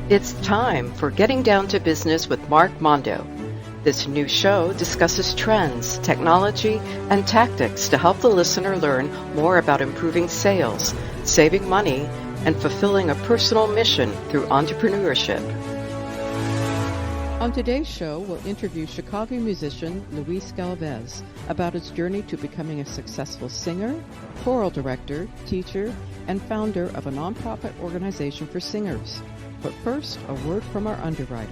It's time for Getting Down to Business with Mark Mondo. This new show discusses trends, technology, and tactics to help the listener learn more about improving sales, saving money, and fulfilling a personal mission through entrepreneurship. On today's show, we'll interview Chicago musician Luis Galvez about his journey to becoming a successful singer, choral director, teacher, and founder of a nonprofit organization for singers. But first, a word from our underwriter.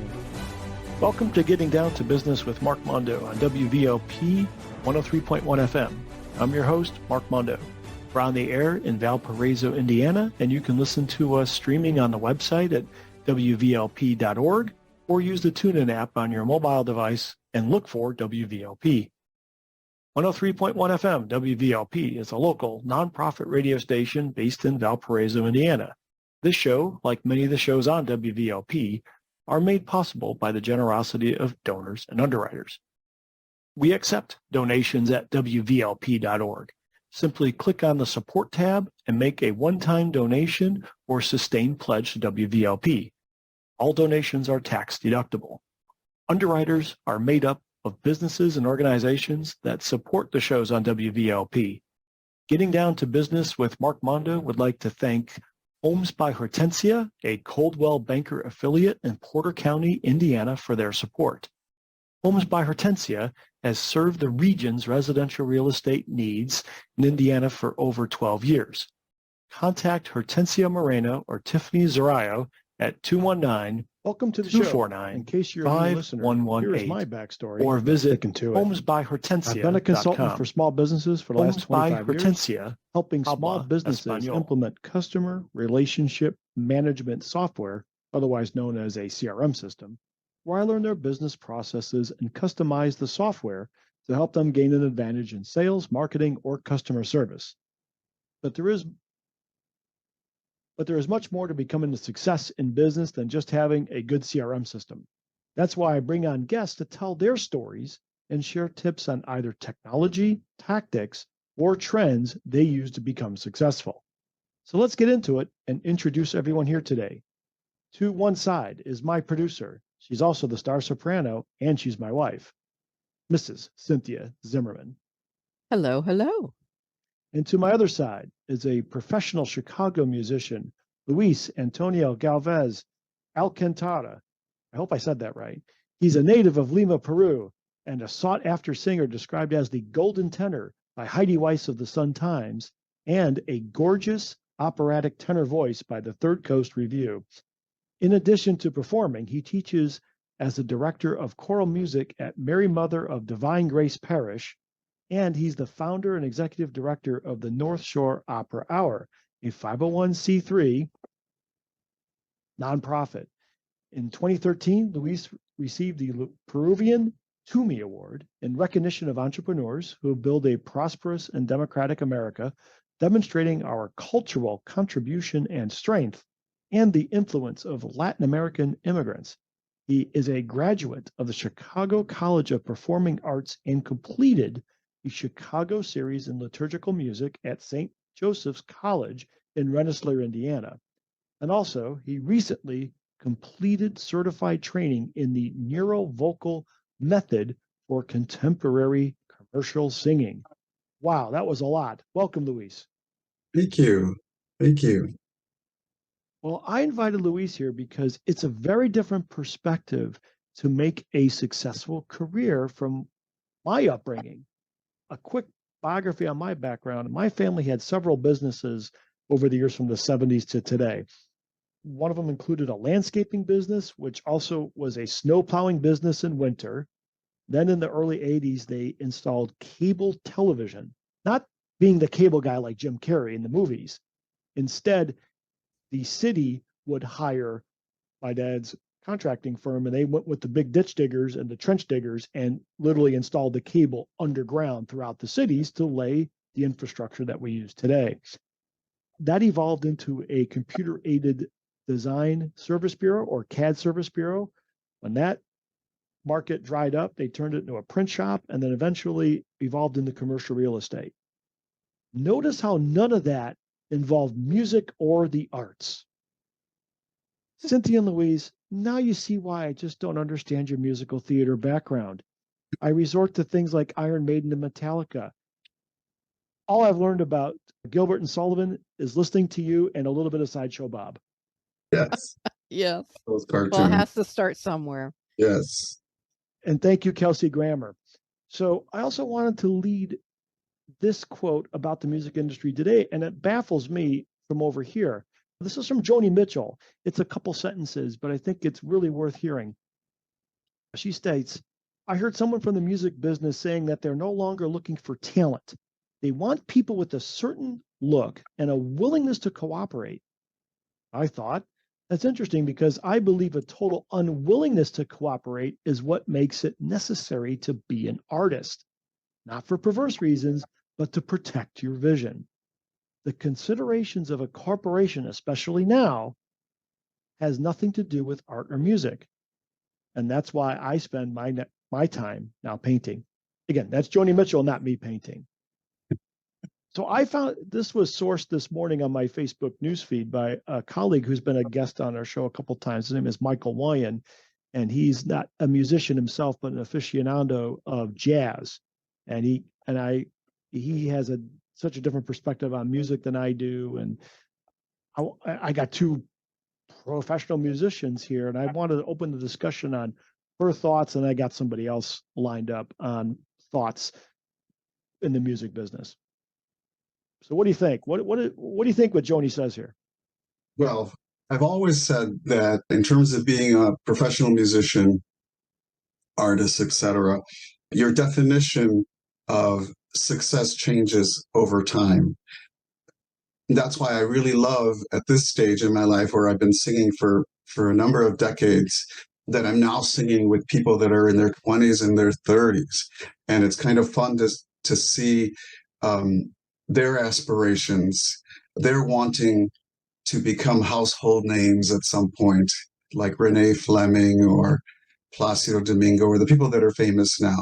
Welcome to Getting Down to Business with Mark Mondo on WVLP 103.1 FM. I'm your host, Mark Mondo. We're on the air in Valparaiso, Indiana, and you can listen to us streaming on the website at wvlp.org or use the TuneIn app on your mobile device and look for WVLP. 103.1 FM WVLP is a local nonprofit radio station based in Valparaiso, Indiana. This show, like many of the shows on WVLP, are made possible by the generosity of donors and underwriters. We accept donations at WVLP.org. Simply click on the Support tab and make a one-time donation or sustained pledge to WVLP. All donations are tax deductible. Underwriters are made up of businesses and organizations that support the shows on WVLP. Getting Down to Business with Mark Mondo would like to thank Homes by Hortensia, a Coldwell Banker affiliate in Porter County, Indiana, for their support. Homes by Hortensia has served the region's residential real estate needs in Indiana for over 12 years. Contact Hortensia Moreno or Tiffany Zarayo at 219 Welcome to the show. In case you're a new listener, here is my backstory. Or visit homesbyhortensia.com. I've been a consultant for small businesses for the last 25 years, helping small businesses implement customer relationship management software, otherwise known as a CRM system, where I learn their business processes and customize the software to help them gain an advantage in sales, marketing, or customer service. But there is much more to becoming a success in business than just having a good CRM system. That's why I bring on guests to tell their stories and share tips on either technology, tactics, or trends they use to become successful. So let's get into it and introduce everyone here today. To one side is my producer. She's also the star soprano, and she's my wife, Mrs. Cynthia Zimmerman. Hello, hello. And to my other side is a professional Chicago musician, Luis Antonio Galvez-Alcantara. I hope I said that right. He's a native of Lima, Peru, and a sought-after singer described as the golden tenor by Hedy Weiss of the Sun Times, and a gorgeous operatic tenor voice by the Third Coast Review. In addition to performing, he teaches as the Director of Choral Music at Mary Mother of Divine Grace Parish, and he's the founder and executive director of the North Shore Opera Hour, a 501c3 nonprofit. In 2013, Luis received the Peruvian Toomey Award in recognition of entrepreneurs who build a prosperous and democratic America, demonstrating our cultural contribution and strength and the influence of Latin American immigrants. He is a graduate of the Chicago College of Performing Arts and completed the Chicago Series in Liturgical Music at St. Joseph's College in Rensselaer, Indiana. And also, he recently completed certified training in the neurovocal method for contemporary commercial singing. Wow, that was a lot. Welcome, Luis. Thank you. Thank you. Well, I invited Luis here because it's a very different perspective to make a successful career from my upbringing. A quick biography on my background. My family had several businesses over the years from the 70s to today. One of them included a landscaping business, which also was a snow plowing business in winter. Then in the early 80s, they installed cable television, not being the cable guy like Jim Carrey in the movies. Instead, the city would hire my dad's contracting firm, and they went with the big ditch diggers and the trench diggers and literally installed the cable underground throughout the cities to lay the infrastructure that we use today. That evolved into a computer-aided design service bureau, or CAD service bureau. When that market dried up, they turned it into a print shop and then eventually evolved into commercial real estate. Notice how none of that involved music or the arts. Cynthia and Louise, now you see why I just don't understand your musical theater background. I resort to things like Iron Maiden and Metallica. All I've learned about Gilbert and Sullivan is listening to you and a little bit of Sideshow Bob. Yes, Yes. those Well, it cartoons. has to start somewhere. Yes. And thank you, Kelsey Grammer. So I also wanted to lead this quote about the music industry today, and it baffles me from over here. This is from Joni Mitchell. It's a couple sentences, but I think it's really worth hearing. She states, I heard someone from the music business saying that they're no longer looking for talent. They want people with a certain look and a willingness to cooperate. I thought, that's interesting because I believe a total unwillingness to cooperate is what makes it necessary to be an artist, not for perverse reasons, but to protect your vision. The considerations of a corporation, especially now, has nothing to do with art or music. And that's why I spend my time now painting. Again, that's Joni Mitchell, not me painting. So I found this was sourced this morning on my Facebook newsfeed by a colleague who's been a guest on our show a couple of times. His name is Michael Wyan, and he's not a musician himself, but an aficionado of jazz. And he has such a different perspective on music than I do. And I got two professional musicians here, and I wanted to open the discussion on her thoughts, and I got somebody else lined up on thoughts in the music business. So what do you think? What do you think what Joni says here? Well, I've always said that in terms of being a professional musician, artist, etc., your definition of success changes over time. That's why I really love at this stage in my life where I've been singing for a number of decades, that I'm now singing with people that are in their 20s and their 30s. And it's kind of fun to see their aspirations. They're wanting to become household names at some point, like Renee Fleming or Placido Domingo, or the people that are famous now,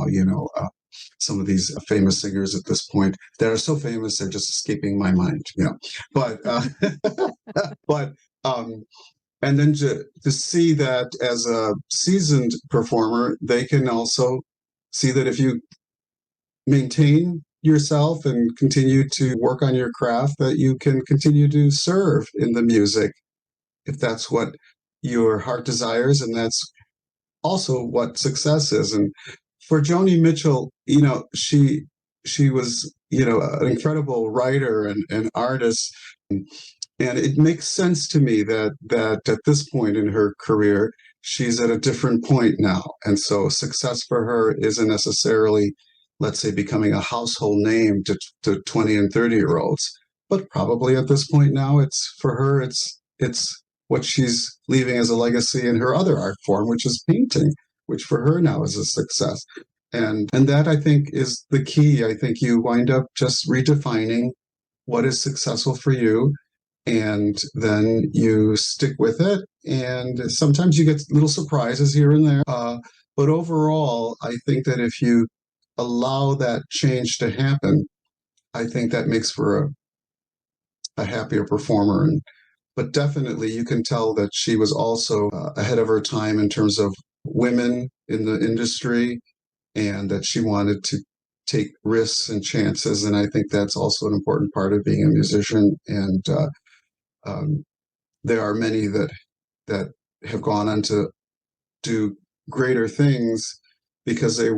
some of these famous singers at this point that are so famous they're just escaping my mind, but but and then to see that as a seasoned performer, they can also see that if you maintain yourself and continue to work on your craft, that you can continue to serve in the music if that's what your heart desires, and that's also what success is. And for Joni Mitchell, she was, an incredible writer and artist. And it makes sense to me that at this point in her career, she's at a different point now. And so success for her isn't necessarily, let's say, becoming a household name to 20 and 30-year-olds. But probably at this point now, it's what she's leaving as a legacy in her other art form, which is painting, which for her now is a success. And that, I think, is the key. I think you wind up just redefining what is successful for you, and then you stick with it. And sometimes you get little surprises here and there. But overall, I think that if you allow that change to happen, I think that makes for a happier performer. But definitely you can tell that she was also ahead of her time in terms of women in the industry, and that she wanted to take risks and chances. And I think that's also an important part of being a musician. And there are many that have gone on to do greater things because they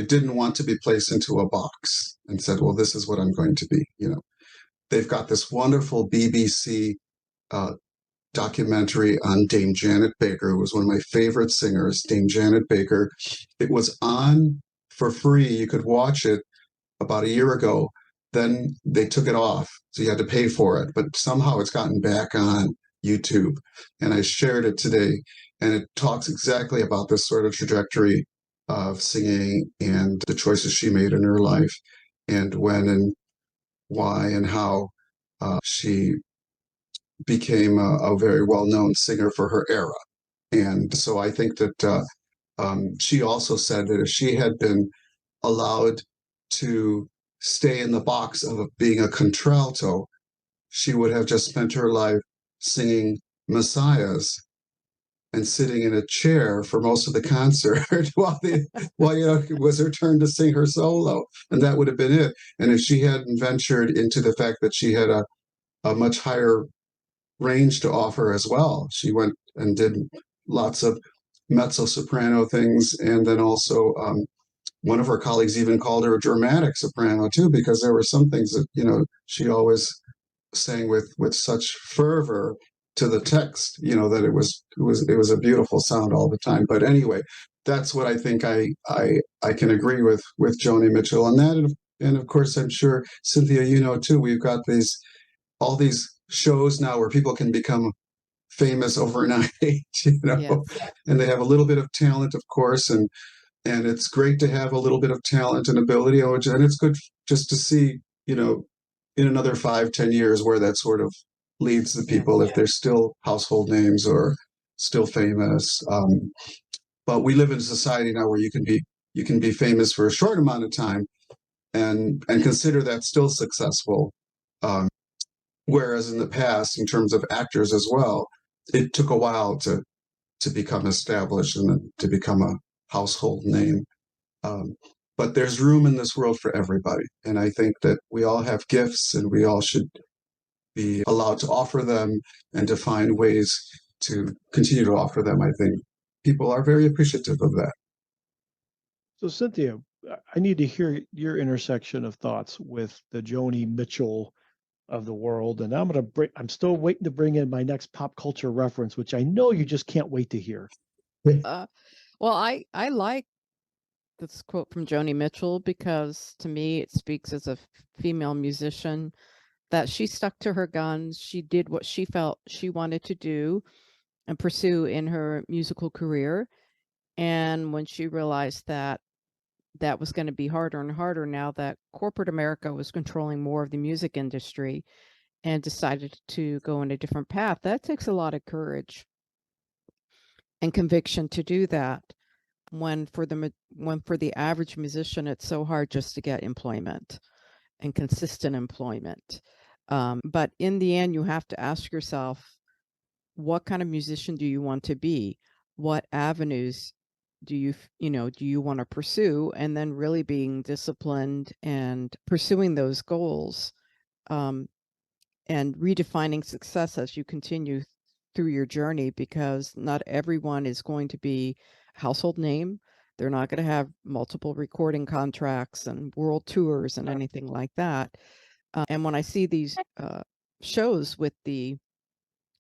didn't want to be placed into a box and said, well, this is what I'm going to be. They've got this wonderful BBC documentary on Dame Janet Baker, who was one of my favorite singers, Dame Janet Baker. It was on for free. You could watch it about a year ago. Then they took it off, so you had to pay for it. But somehow it's gotten back on YouTube, and I shared it today. And it talks exactly about this sort of trajectory of singing and the choices she made in her life, and when and why and how she became a very well-known singer for her era. And so I think that she also said that if she had been allowed to stay in the box of being a contralto, she would have just spent her life singing messiahs and sitting in a chair for most of the concert while it was her turn to sing her solo, and that would have been it. And if she hadn't ventured into the fact that she had a much higher range to offer as well, she went and did lots of mezzo soprano things, and then also one of our colleagues even called her a dramatic soprano too, because there were some things that she always sang with such fervor to the text, that it was a beautiful sound all the time. But anyway, that's what I think I can agree with Joni Mitchell on that. And of course, I'm sure Cynthia, too, we've got all these shows now where people can become famous overnight, Yes. and they have a little bit of talent, of course, and it's great to have a little bit of talent and ability, and it's good just to see, in another 5-10 years where that sort of leads the people, if they're still household names or still famous. But we live in a society now where you can be famous for a short amount of time and consider that still successful. Whereas in the past, in terms of actors as well, it took a while to become established and to become a household name. But there's room in this world for everybody. And I think that we all have gifts and we all should be allowed to offer them and to find ways to continue to offer them. I think people are very appreciative of that. So, Cynthia, I need to hear your intersection of thoughts with the Joni Mitchell of the world. And I'm still waiting to bring in my next pop culture reference, which I know you just can't wait to hear. Well, I like this quote from Joni Mitchell because to me it speaks as a female musician that she stuck to her guns. She did what she felt she wanted to do and pursue in her musical career. And when she realized that was going to be harder and harder now that corporate America was controlling more of the music industry and decided to go in a different path, that takes a lot of courage and conviction to do that. When for the average musician, it's so hard just to get employment and consistent employment. But in the end, you have to ask yourself, what kind of musician do you want to be? What avenues do you want to pursue? And then really being disciplined and pursuing those goals, and redefining success as you continue through your journey, because not everyone is going to be household name. They're not going to have multiple recording contracts and world tours and anything like that. And when I see these shows with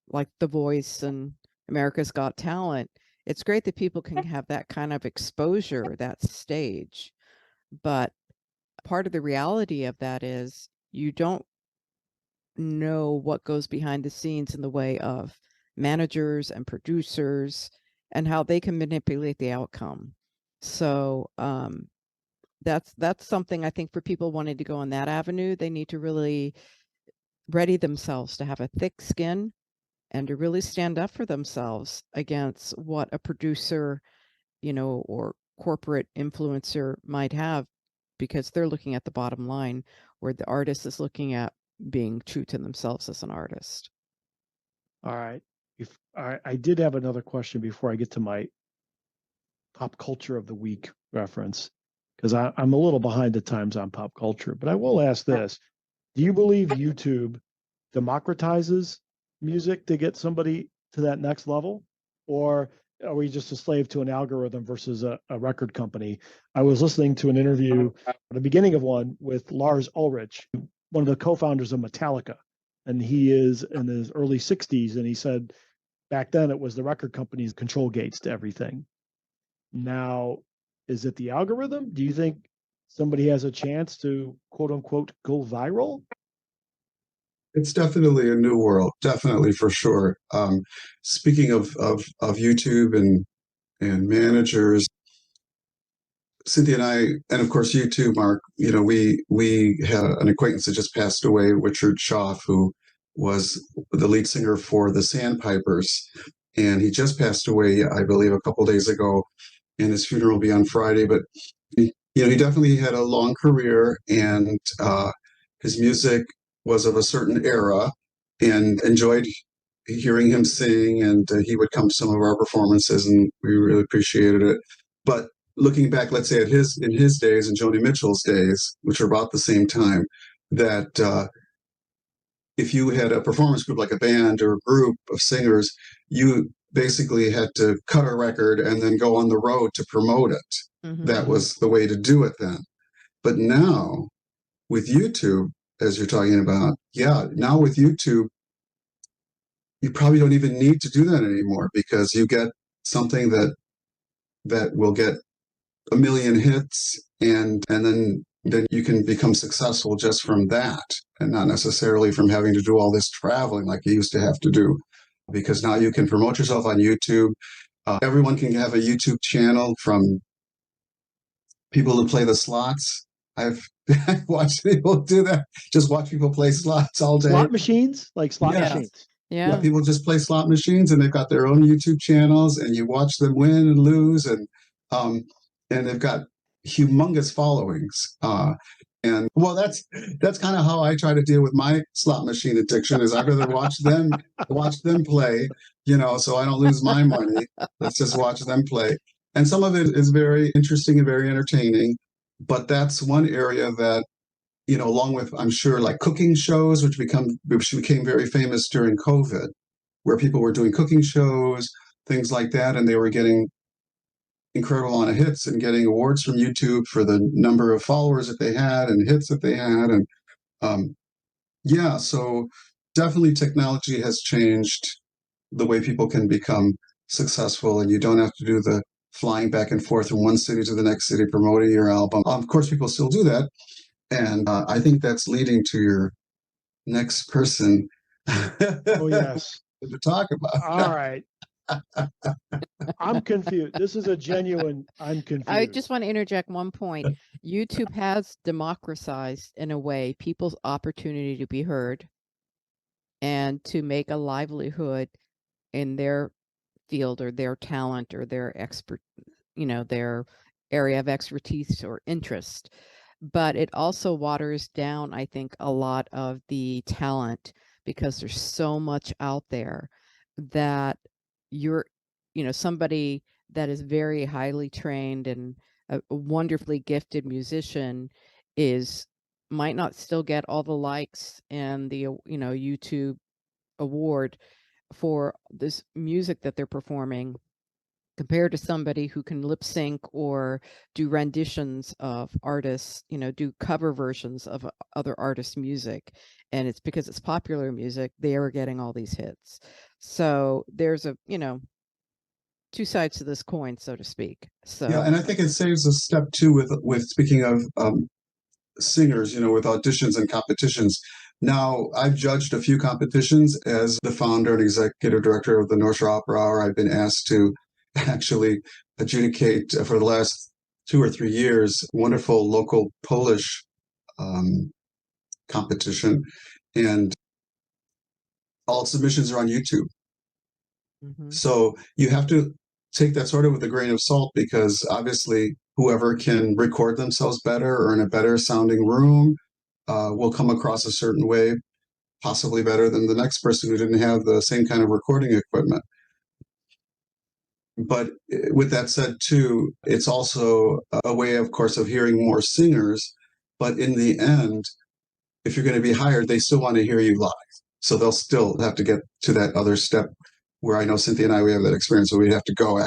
like The Voice and America's Got Talent, it's great that people can have that kind of exposure, that stage. But part of the reality of that is you don't know what goes behind the scenes in the way of managers and producers and how they can manipulate the outcome. So that's something I think for people wanting to go on that avenue, they need to really ready themselves to have a thick skin and to really stand up for themselves against what a producer, or corporate influencer might have, because they're looking at the bottom line, where the artist is looking at being true to themselves as an artist. All right. I did have another question before I get to my pop culture of the week reference, because I'm a little behind the times on pop culture, but I will ask this. Do you believe YouTube democratizes music to get somebody to that next level? Or are we just a slave to an algorithm versus a record company? I was listening to an interview at the beginning of one with Lars Ulrich, one of the co-founders of Metallica, and he is in his early 60s, and he said back then it was the record company's control gates to everything. Now, is it the algorithm? Do you think somebody has a chance to, quote unquote, go viral? It's definitely a new world, definitely, for sure. Speaking of YouTube and managers, Cynthia and I, and of course you too, Mark, we had an acquaintance that just passed away, Richard Schaff, who was the lead singer for the Sandpipers. And he just passed away, I believe, a couple days ago, and his funeral will be on Friday. But he definitely had a long career, and his music was of a certain era, and enjoyed hearing him sing, and he would come to some of our performances, and we really appreciated it. But looking back, let's say in his days and Joni Mitchell's days, which are about the same time, that if you had a performance group like a band or a group of singers, you basically had to cut a record and then go on the road to promote it. Mm-hmm. That was the way to do it then. But now with YouTube, as you're talking about, now with YouTube, you probably don't even need to do that anymore, because you get something that will get a million hits, and then you can become successful just from that, and not necessarily from having to do all this traveling like you used to have to do, because now you can promote yourself on YouTube. Everyone can have a YouTube channel, from people who play the slots. I've watched people do that. Just watch people play slots all day. Slot machines, like slot Yes. machines. Yeah. People just play slot machines, and they've got their own YouTube channels, and you watch them win and lose, and they've got humongous followings. And well, that's kind of how I try to deal with my slot machine addiction. Is I'd rather watch them play, so I don't lose my money. Let's just watch them play. And some of it is very interesting and very entertaining, but that's one area that, along with, I'm sure, like cooking shows, which became very famous during COVID, where people were doing cooking shows, things like that, and they were getting incredible amount of hits and getting awards from YouTube for the number of followers that they had and hits that they had. And so definitely technology has changed the way people can become successful, and you don't have to do the flying back and forth from one city to the next city promoting your album. Of course, people still do that. And I think that's leading to your next person. Oh, yes. To talk about. All right. I'm confused. This is I'm confused. I just want to interject one point. YouTube has democratized, in a way, people's opportunity to be heard and to make a livelihood in their field or their talent or their their area of expertise or interest. But it also waters down, I think, a lot of the talent, because there's so much out there that you're, somebody that is very highly trained and a wonderfully gifted musician might not still get all the likes and the, YouTube award for this music that they're performing, compared to somebody who can lip sync or do renditions of artists, do cover versions of other artists' music. And it's because it's popular music, they are getting all these hits. So there's two sides to this coin, so to speak. So and I think it saves a step too with speaking of singers, with auditions and competitions. Now, I've judged a few competitions as the founder and executive director of the North Shore Opera Hour. I've been asked to actually adjudicate for the last 2 or 3 years wonderful local Polish competition, and all submissions are on YouTube. Mm-hmm. So you have to take that sort of with a grain of salt, because obviously whoever can record themselves better or in a better sounding room will come across a certain way, possibly better than the next person who didn't have the same kind of recording equipment. But with that said, too, it's also a way, of course, of hearing more singers. But in the end, if you're going to be hired, they still want to hear you live. So they'll still have to get to that other step where I know Cynthia and I, we have that experience where we have to go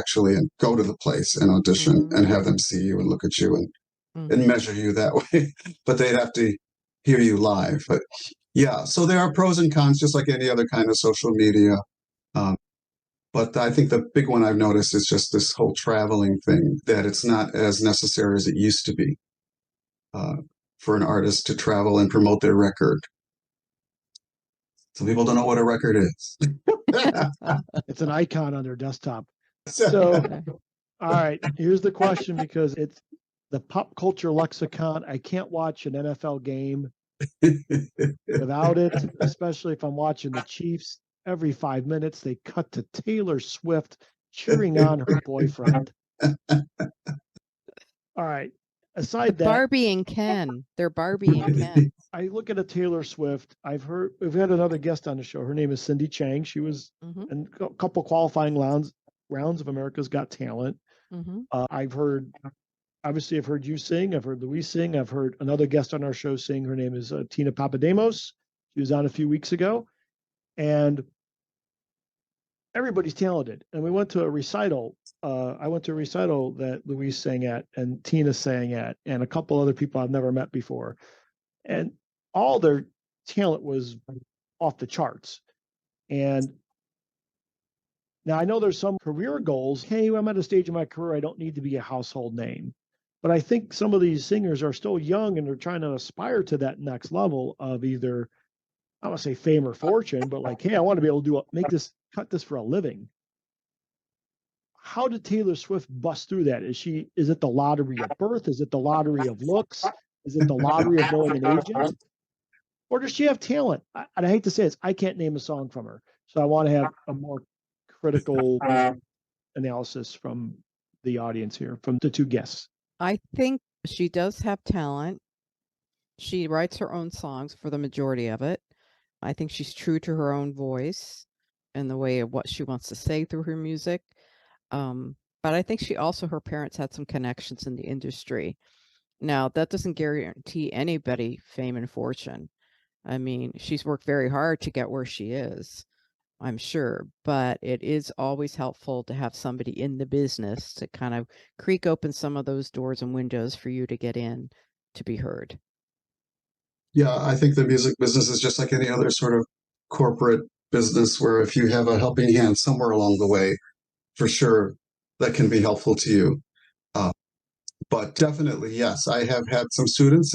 to the place and audition Mm-hmm. and have them see you and look at you and measure you that way. But they'd have to hear you live. But so there are pros and cons, just like any other kind of social media. But I think the big one I've noticed is just this whole traveling thing, that it's not as necessary as it used to be for an artist to travel and promote their record. Some people don't know what a record is. It's an icon on their desktop. So, all right, here's the question, because it's the pop culture lexicon. I can't watch an NFL game without it, especially if I'm watching the Chiefs. Every 5 minutes, they cut to Taylor Swift cheering on her boyfriend. All right. aside that, Barbie and Ken. They're Barbie and Ken. I look at a Taylor Swift. We've had another guest on the show. Her name is Cindy Chang. She was in a couple qualifying rounds of America's Got Talent. I've heard you sing. I've heard Louise sing. I've heard another guest on our show sing. Her name is Tina Papademos. She was on a few weeks ago. And everybody's talented. And we went to a recital. I went to a recital that Louise sang at and Tina sang at, and a couple other people I've never met before. And all their talent was off the charts. And now I know there's some career goals. Hey, I'm at a stage in my career, I don't need to be a household name. But I think some of these singers are still young and they're trying to aspire to that next level of either, I don't want to say fame or fortune, but like, hey, I want to be able to cut this for a living. How did Taylor Swift bust through that? Is it the lottery of birth? Is it the lottery of looks? Is it the lottery of knowing an agent? Or does she have talent? And I hate to say this, I can't name a song from her. So I want to have a more critical analysis from the audience here, from the two guests. I think she does have talent. She writes her own songs for the majority of it. I think she's true to her own voice and the way of what she wants to say through her music. But I think her parents had some connections in the industry. Now, that doesn't guarantee anybody fame and fortune. I mean, she's worked very hard to get where she is, I'm sure, but it is always helpful to have somebody in the business to kind of creak open some of those doors and windows for you to get in to be heard. Yeah, I think the music business is just like any other sort of corporate business where if you have a helping hand somewhere along the way, for sure, that can be helpful to you. But definitely, yes, I have had some students,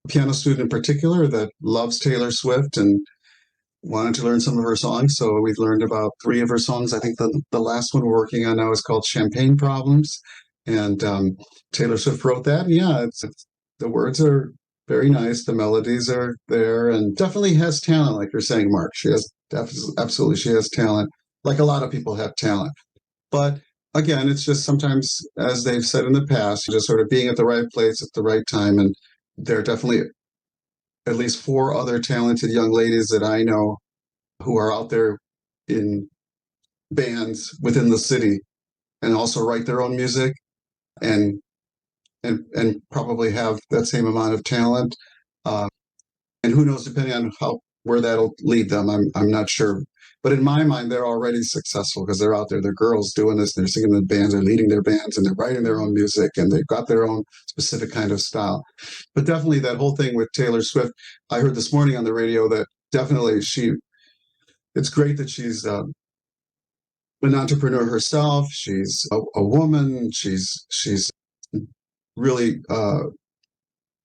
piano student in particular, that loves Taylor Swift and wanted to learn some of her songs. So we've learned about 3 of her songs. I think the last one we're working on now is called Champagne Problems. And Taylor Swift wrote that. And yeah, the words are very nice. The melodies are there and definitely has talent, like you're saying, Mark. She has absolutely, she has talent, like a lot of people have talent. But again, it's just sometimes, as they've said in the past, just sort of being at the right place at the right time. And there are definitely at least 4 other talented young ladies that I know who are out there in bands within the city and also write their own music and probably have that same amount of talent. And who knows, depending on where that'll lead them, I'm not sure. But in my mind, they're already successful because they're out there. They're girls doing this. They're singing in bands. They're leading their bands, and they're writing their own music, and they've got their own specific kind of style. But definitely that whole thing with Taylor Swift, I heard this morning on the radio that definitely it's great that she's an entrepreneur herself. She's a woman. She's really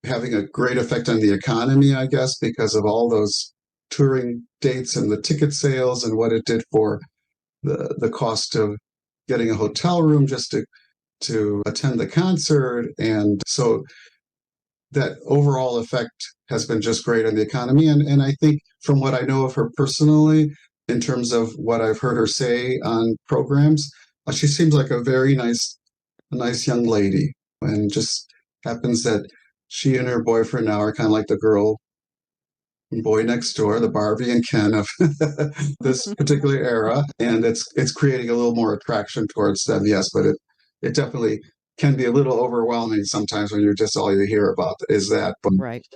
having a great effect on the economy, I guess, because of all those touring dates and the ticket sales and what it did for the cost of getting a hotel room just to attend the concert. And so that overall effect has been just great on the economy. And I think from what I know of her personally, in terms of what I've heard her say on programs, she seems like a very nice young lady, and just happens that she and her boyfriend now are kind of like the girl and boy next door, the Barbie and Ken of this particular era. And it's creating a little more attraction towards them, yes, but it definitely can be a little overwhelming sometimes when you're just all you hear about is that. But, right.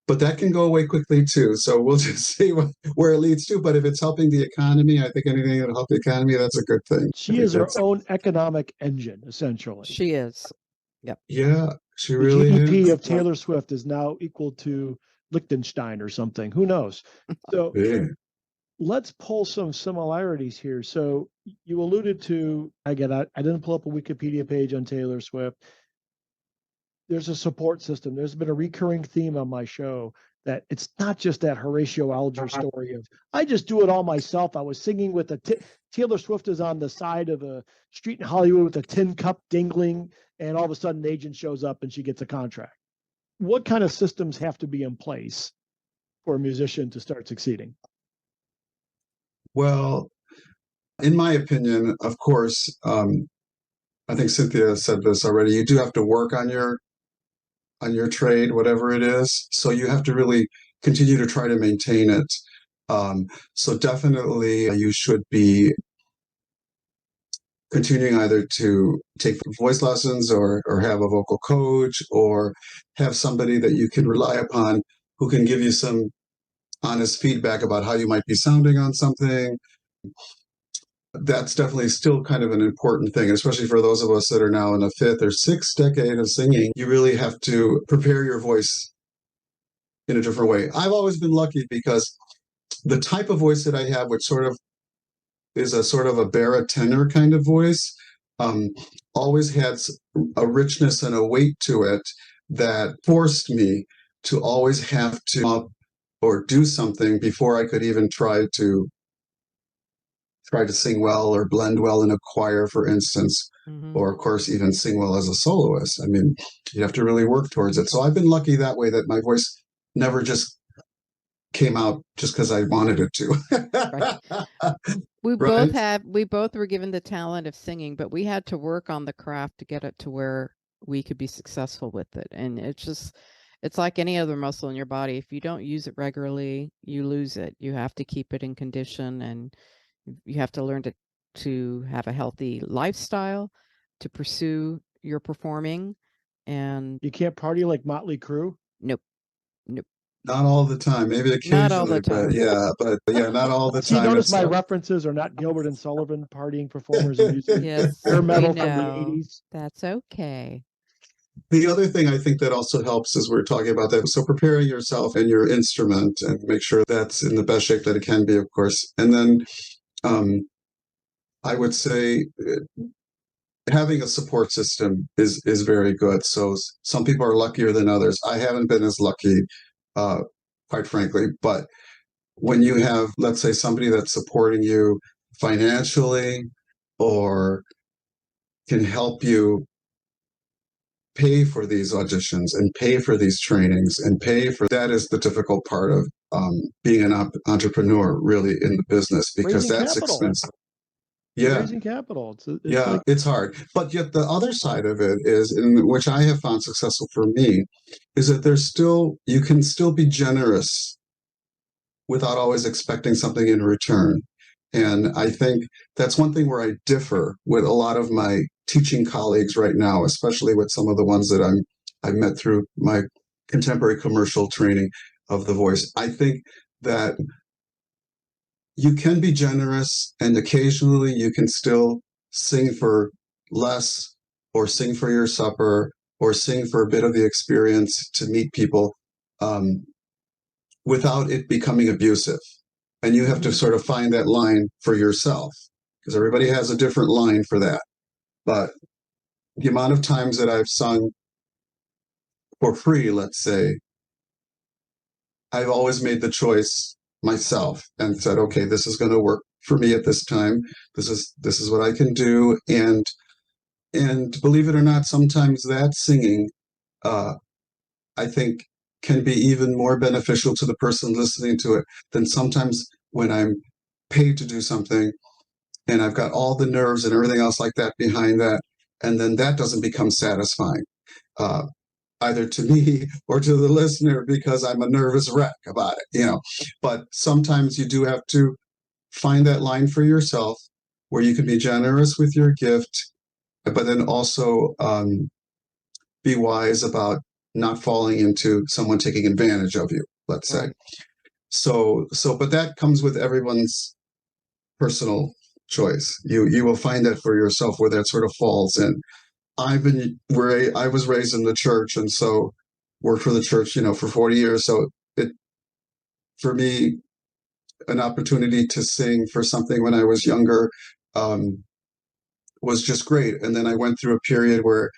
But that can go away quickly too. So we'll just see where it leads to. But if it's helping the economy, I think anything that'll help the economy, that's a good thing. She is her own economic engine, essentially. She is. Yep. Yeah, she really is. The GDP of Taylor Swift is now equal to Liechtenstein or something. Who knows? So let's pull some similarities here. So you alluded to, I didn't pull up a Wikipedia page on Taylor Swift. There's a support system. There's been a recurring theme on my show that it's not just that Horatio Alger story of, I just do it all myself. I was singing with Taylor Swift is on the side of a street in Hollywood with a tin cup dingling, and all of a sudden an agent shows up and she gets a contract. What kind of systems have to be in place for a musician to start succeeding? Well, in my opinion, of course, I think Cynthia said this already, you do have to work on your trade, whatever it is. So you have to really continue to try to maintain it. So definitely you should be continuing either to take voice lessons or have a vocal coach or have somebody that you can rely upon who can give you some honest feedback about how you might be sounding on something. That's definitely still kind of an important thing, especially for those of us that are now in the 5th or 6th decade of singing. You really have to prepare your voice in a different way. I've always been lucky because the type of voice that I have, which sort of is a sort of a baritone kind of voice, always had a richness and a weight to it that forced me to always have to up or do something before I could even try to sing well or blend well in a choir, for instance, or of course even sing well as a soloist. I mean, you have to really work towards it. So I've been lucky that way, that my voice never just came out just because I wanted it to. Right. We Right? both were given the talent of singing, but we had to work on the craft to get it to where we could be successful with it. And it's like any other muscle in your body. If you don't use it regularly, you lose it. You have to keep it in condition, and you have to learn to have a healthy lifestyle to pursue your performing. And You can't party like Motley Crue. nope. Not all the time, maybe occasionally, Not all the time. but yeah, not all the See, time. notice my references are not Gilbert and Sullivan partying performers and using Yes, hair metal we from the know. 80s. That's okay. The other thing I think that also helps is we're talking about that. So preparing yourself and your instrument and make sure that's in the best shape that it can be, of course. And then I would say having a support system is very good. So some people are luckier than others. I haven't been as lucky, quite frankly, but when you have, let's say, somebody that's supporting you financially or can help you pay for these auditions and pay for these trainings and pay for that is the difficult part of being an entrepreneur really in the business, because Raising that's capital. expensive. Yeah. Raising capital. It's hard. But yet the other side of it is, in which I have found successful for me, is that you can still be generous without always expecting something in return. And I think that's one thing where I differ with a lot of my teaching colleagues right now, especially with some of the ones that I've met through my contemporary commercial training of the voice. I think that you can be generous, and occasionally you can still sing for less, or sing for your supper, or sing for a bit of the experience to meet people, without it becoming abusive. And you have to sort of find that line for yourself, because everybody has a different line for that. But the amount of times that I've sung for free, let's say, I've always made the choice myself and said, okay, this is going to work for me at this time. This is what I can do. And believe it or not, sometimes that singing, I think, can be even more beneficial to the person listening to it than sometimes when I'm paid to do something and I've got all the nerves and everything else like that behind that, and then that doesn't become satisfying, either to me or to the listener, because I'm a nervous wreck about it, But sometimes you do have to find that line for yourself where you can be generous with your gift, but then also be wise about not falling into someone taking advantage of you, let's say. Right. So, but that comes with everyone's personal choice. You will find that for yourself where that sort of falls in. I was raised in the church, and so worked for the church, for 40 years. So for me, an opportunity to sing for something when I was younger was just great. And then I went through a period where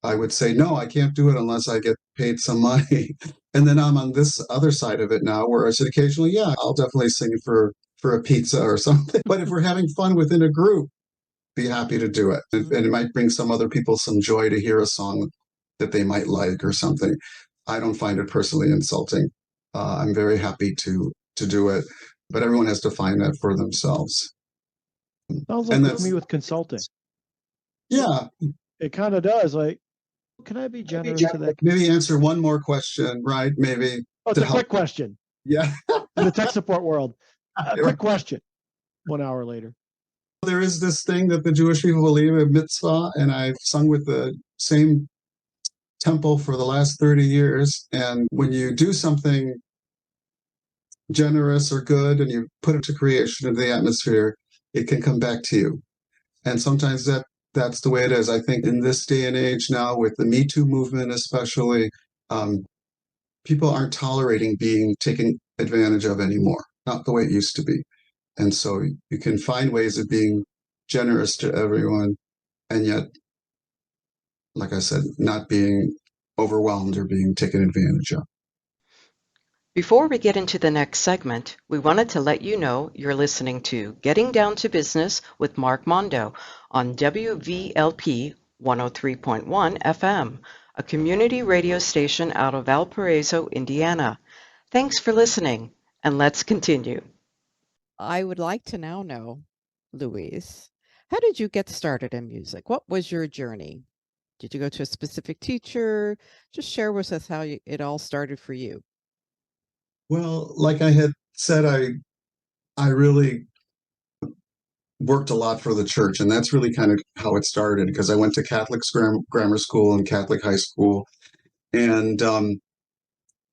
I would say, no, I can't do it unless I get paid some money. And then I'm on this other side of it now, where I said occasionally, yeah, I'll definitely sing for a pizza or something. But if we're having fun within a group, be happy to do it. And it might bring some other people some joy to hear a song that they might like or something. I don't find it personally insulting. I'm very happy to do it, but everyone has to find that for themselves. Sounds like with me with consulting. Yeah. It kind of does. Like, can I be generous to that? Maybe answer one more question, right? Maybe. Oh, it's a quick question. Yeah. In the tech support world, a quick question. 1 hour later. There is this thing that the Jewish people believe in mitzvah, and I've sung with the same temple for the last 30 years. And when you do something generous or good and you put it to creation of the atmosphere, it can come back to you. And sometimes that's the way it is. I think in this day and age now, with the Me Too movement especially, people aren't tolerating being taken advantage of anymore, not the way it used to be. And so you can find ways of being generous to everyone, and yet, like I said, not being overwhelmed or being taken advantage of. Before we get into the next segment, we wanted to let you know you're listening to Getting Down to Business with Mark Mondo on WVLP 103.1 FM, a community radio station out of Valparaiso, Indiana. Thanks for listening, and let's continue. I would like to now know, Louise, how did you get started in music? What was your journey? Did you go to a specific teacher? Just share with us how it all started for you. Well, like I had said, I really worked a lot for the church, and that's really kind of how it started, because I went to Catholic grammar school and Catholic high school. And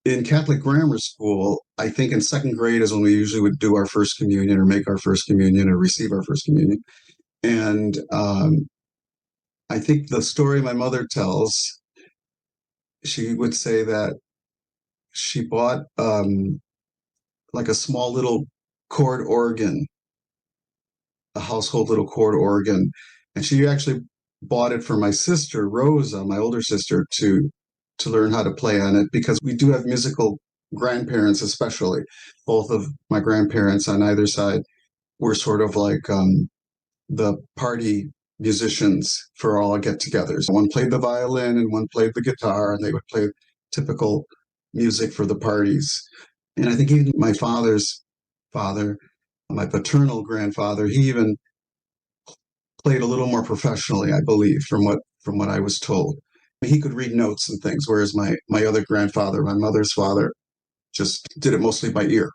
in Catholic grammar school, I think in second grade is when we usually would do our first communion or make our first communion or receive our first communion. And I think the story my mother tells, she would say that she bought like a small little chord organ, a household little chord organ. And she actually bought it for my sister, Rosa, my older sister, to learn how to play on it, because we do have musical grandparents, especially. Both of my grandparents on either side were sort of like the party musicians for all get-togethers. One played the violin and one played the guitar, and they would play typical music for the parties. And I think even my father's father, my paternal grandfather, he even played a little more professionally, I believe, from what I was told. He could read notes and things, whereas my other grandfather, my mother's father, just did it mostly by ear.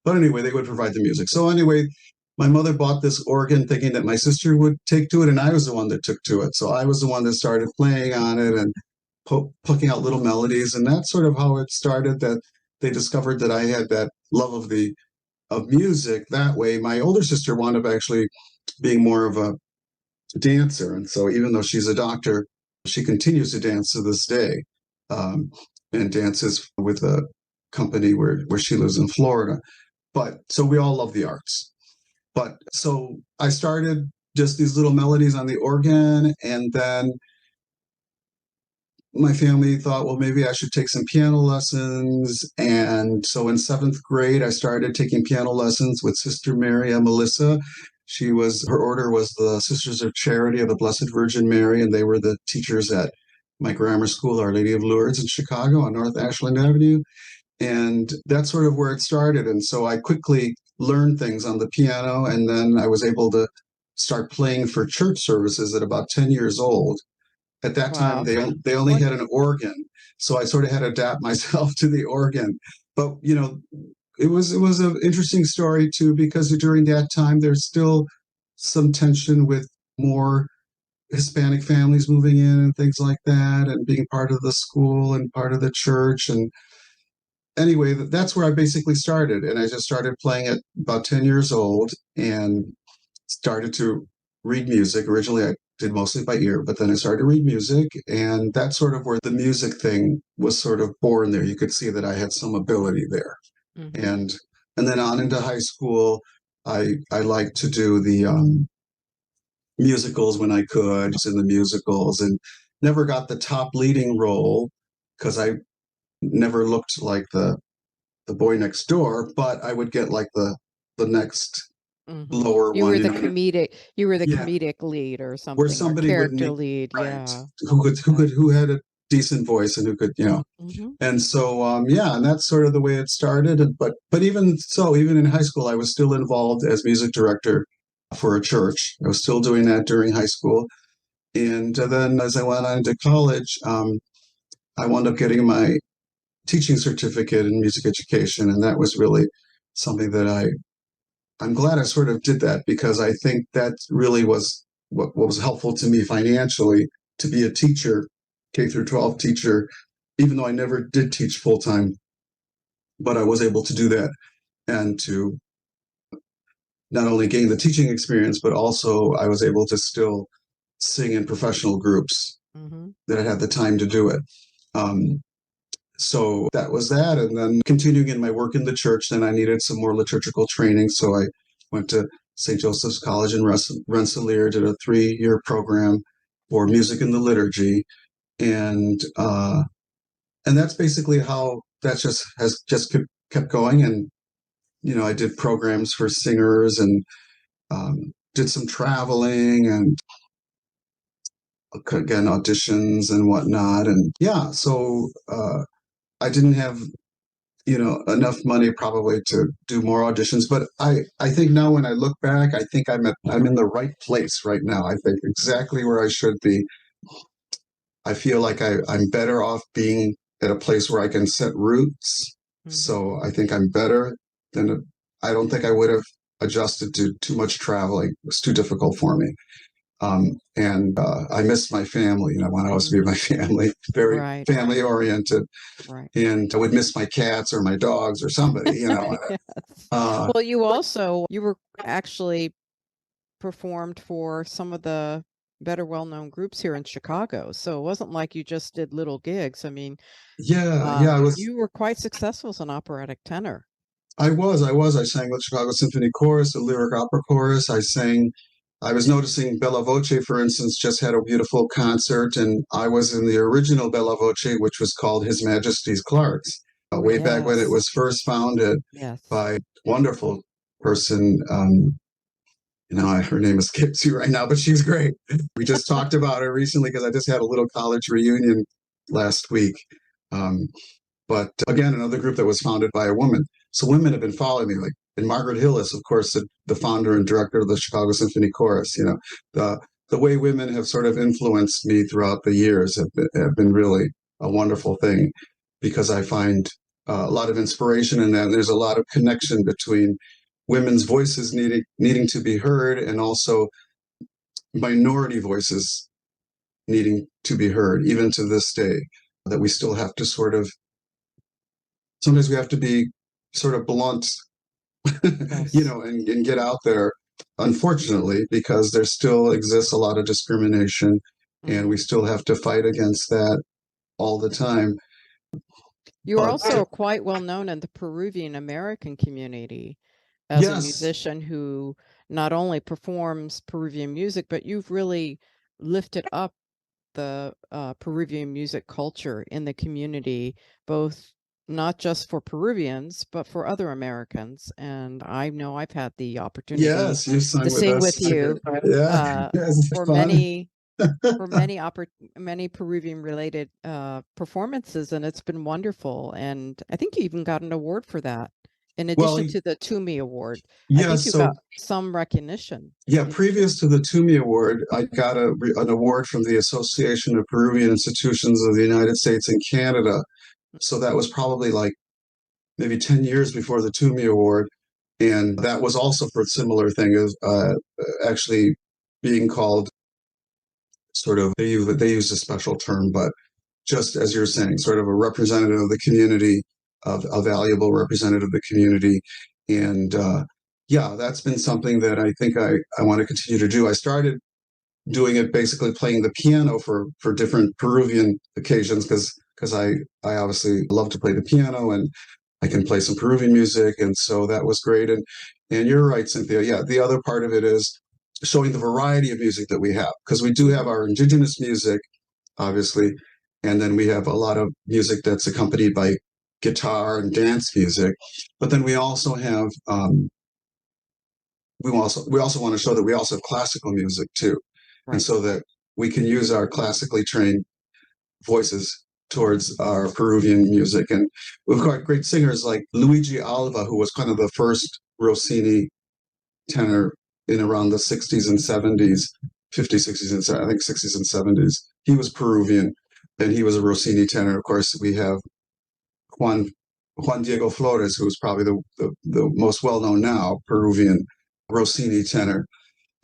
But anyway, they would provide the music. So anyway, my mother bought this organ thinking that my sister would take to it, and I was the one that took to it. So I was the one that started playing on it and plucking out little melodies, and that's sort of how it started, that they discovered that I had that love of music that way. My older sister wound up actually being more of a dancer, and so even though she's a doctor, she continues to dance to this day, and dances with a company where she lives in Florida. But so we all love the arts. But so I started just these little melodies on the organ, and then my family thought, well, maybe I should take some piano lessons. And so in 7th grade, I started taking piano lessons with Sister Maria Melissa. Her order was the Sisters of Charity of the Blessed Virgin Mary, and they were the teachers at my grammar school, Our Lady of Lourdes in Chicago on North Ashland Avenue. And that's sort of where it started. And so I quickly learned things on the piano, and then I was able to start playing for church services at about 10 years old. At that time, they only had an organ, so I sort of had to adapt myself to the organ. But it was an interesting story too, because during that time there's still some tension with more Hispanic families moving in and things like that, and being part of the school and part of the church. And anyway, that's where I basically started, and I just started playing at about 10 years old and started to read music. Originally, I did mostly by ear, but then I started to read music, and that's sort of where the music thing was sort of born there. You could see that I had some ability there. Mm-hmm. And then on into high school, I liked to do the musicals when I could, in the musicals, and never got the top leading role because I never looked like the boy next door, but I would get like the next lower you one. Were the comedic. You were the comedic lead or something. Where somebody or character lead, right, yeah. Who had a decent voice and who could, And so and that's sort of the way it started. But even so, even in high school, I was still involved as music director for a church. I was still doing that during high school. And then as I went on to college, I wound up getting my teaching certificate in music education. And that was really something that I'm glad I sort of did that, because I think that really was what was helpful to me financially, to be a teacher, K through 12 teacher, even though I never did teach full time, but I was able to do that and to not only gain the teaching experience, but also I was able to still sing in professional groups that I had the time to do it. So that was that. And then continuing in my work in the church, then I needed some more liturgical training. So I went to St. Joseph's College in Rensselaer, did a 3-year program for music in the liturgy. And that's basically how that has kept going. And, I did programs for singers and did some traveling and, again, auditions and whatnot. And yeah, so I didn't have enough money probably to do more auditions, but I think now when I look back, I think I'm in the right place right now. I think exactly where I should be. I feel like I'm better off being at a place where I can set roots. So I think I'm better than I don't think I would have adjusted to too much traveling. It was too difficult for me. And I miss my family. I want to always be with my family, very family oriented. Right. And I would miss my cats or my dogs or somebody, Yes. Well, you were actually performed for some of the better well-known groups here in Chicago. So it wasn't like you just did little gigs. I mean, you were quite successful as an operatic tenor. I was. I sang with Chicago Symphony Chorus, the Lyric Opera Chorus. I was noticing Bella Voce, for instance, just had a beautiful concert, and I was in the original Bella Voce, which was called His Majesty's Clark's, way back when it was first founded by a wonderful person. Her name escapes you right now, but she's great. We just talked about her recently because I just had a little college reunion last week. But again, another group that was founded by a woman. So women have been following me, and Margaret Hillis, of course, the founder and director of the Chicago Symphony Chorus. The way women have sort of influenced me throughout the years have been really a wonderful thing, because I find a lot of inspiration in that. And there's a lot of connection between women's voices needing to be heard, and also minority voices needing to be heard, even to this day, that we still have to sometimes we have to be sort of blunt, and get out there, unfortunately, because there still exists a lot of discrimination, and we still have to fight against that all the time. You are also quite well known in the Peruvian American community as a musician who not only performs Peruvian music, but you've really lifted up the Peruvian music culture in the community, both not just for Peruvians, but for other Americans. And I know I've had the opportunity to sing with you for many Peruvian related performances, and it's been wonderful. And I think you even got an award for that, in addition to the Toomey Award. I think you got some recognition. Yeah, previous to the Toomey Award, I got an award from the Association of Peruvian Institutions of the United States and Canada. So that was probably like maybe 10 years before the Toomey Award. And that was also for a similar thing, as actually being called sort of, they use a special term, but just as you're saying, sort of a representative of the community, a valuable representative of the community. And that's been something that I think I want to continue to do. I started doing it basically playing the piano for different Peruvian occasions, because I obviously love to play the piano, and I can play some Peruvian music. And so that was great. And you're right, Cynthia. Yeah, the other part of it is showing the variety of music that we have, because we do have our indigenous music, obviously, and then we have a lot of music that's accompanied by guitar and dance music. But then we also have we also want to show that we also have classical music too, and so that we can use our classically trained voices towards our Peruvian music. And we've got great singers like Luigi Alva, who was kind of the first Rossini tenor in around the 60s and 70s. 50s, 60s, and I think 60s and 70s. He was Peruvian, and he was a Rossini tenor. Of course, we have Juan Diego Flores, who's probably the most well-known now Peruvian Rossini tenor.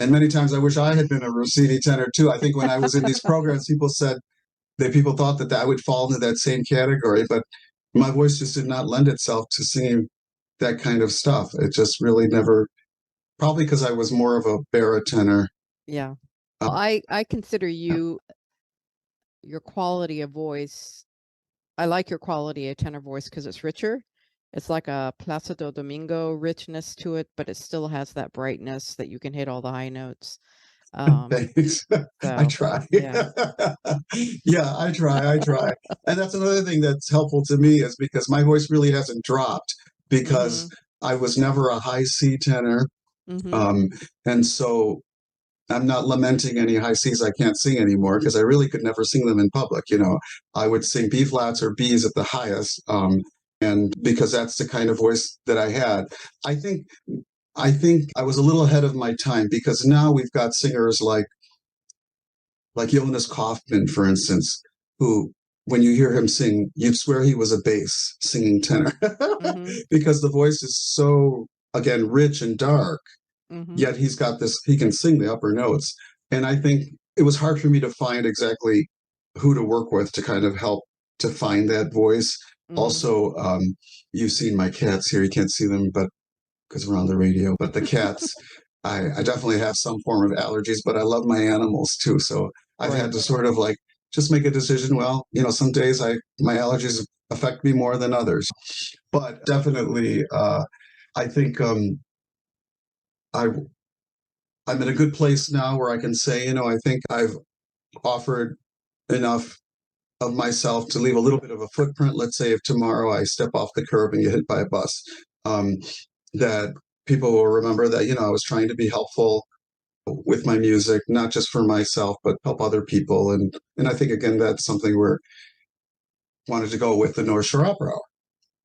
And many times I wish I had been a Rossini tenor too. I think when I was in these programs, people thought that I would fall into that same category, but my voice just did not lend itself to singing that kind of stuff. It just really never, probably because I was more of a baritone. Yeah. Well, I consider your quality of voice. I like your quality of tenor voice because it's richer. It's like a Placido Domingo richness to it, but it still has that brightness that you can hit all the high notes. Thanks. I try. Yeah. Yeah, I try. And that's another thing that's helpful to me is because my voice really hasn't dropped because I was never a high C tenor. And so I'm not lamenting any high Cs I can't sing anymore because I really could never sing them in public. I would sing B flats or Bs at the highest. And because that's the kind of voice that I had. I think I was a little ahead of my time because now we've got singers like Jonas Kaufmann, for instance, who, when you hear him sing, you'd swear he was a bass singing tenor because the voice is so, again, rich and dark. Yet he's got this, he can sing the upper notes. And I think it was hard for me to find exactly who to work with to kind of help to find that voice. Also, you've seen my cats here. You can't see them, but because we're on the radio, but the cats, I definitely have some form of allergies, but I love my animals too. So I've had to sort of just make a decision. Well, some days my allergies affect me more than others, but definitely, I think, I'm in a good place now where I can say, I think I've offered enough of myself to leave a little bit of a footprint. Let's say if tomorrow I step off the curb and get hit by a bus, that people will remember that, I was trying to be helpful with my music, not just for myself, but help other people. And I think, again, that's something we're wanted to go with the North Shore Opera Hour.